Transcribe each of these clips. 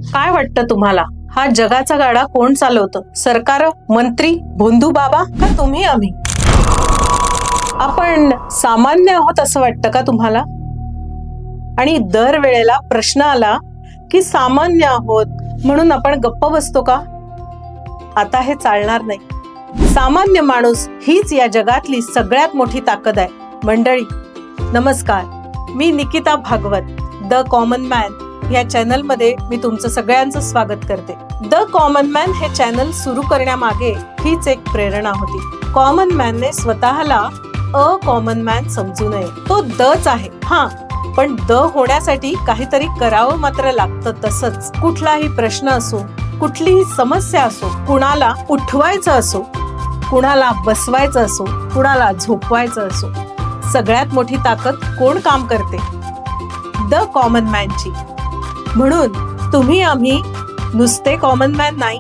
काय वाटतं तुम्हाला, हा जगाचा गाडा कोण चालवतं? सरकार, मंत्री, भोंदू बाबा का तुम्ही आम्ही? आपण सामान्य आहोत असं वाटतं का तुम्हाला? आणि दर वेळेला प्रश्न आला की सामान्य आहोत म्हणून आपण गप्प बसतो का? आता हे चालणार नाही. सामान्य माणूस हीच या जगातली सगळ्यात मोठी ताकद आहे. मंडळी नमस्कार, मी Nikita Bhagwat, the common man या चॅनल मध्ये मी तुमचं सगळ्यांचं स्वागत करते. द कॉमन मॅन हे चॅनल सुरू करण्यामागे हीच एक प्रेरणा होती. कॉमन मॅनने स्वतःला अ कॉमन मॅन समजू नये. तो दच आहे, हा, पण द होण्यासाठी काहीतरी करावं मात्र लागतं. तसंच कुठलाही प्रश्न असो, कुठलीही समस्या असो, कुणाला उठवायचं असो, कुणाला बसवायचं असो, कुणाला झोपवायचं असो, सगळ्यात मोठी ताकद कोण काम करते? द कॉमन मॅनची. म्हणून तुम्ही आम्ही नुसते कॉमन मॅन नाही,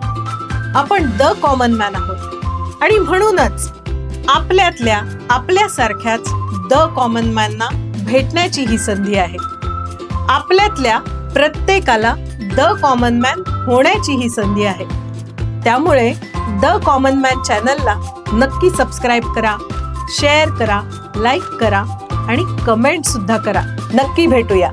आपण द कॉमन मॅन आहोत. आणि म्हणूनच आपल्यातल्या आपल्यासारख्याच द कॉमन मॅनना भेटण्याची ही संधी आहे. आपल्यातल्या प्रत्येकाला द कॉमन मॅन होण्याची ही संधी आहे. त्यामुळे द कॉमन मॅन चॅनलला नक्की सबस्क्राईब करा, शेअर करा, लाईक करा आणि कमेंट सुद्धा करा. नक्की भेटूया.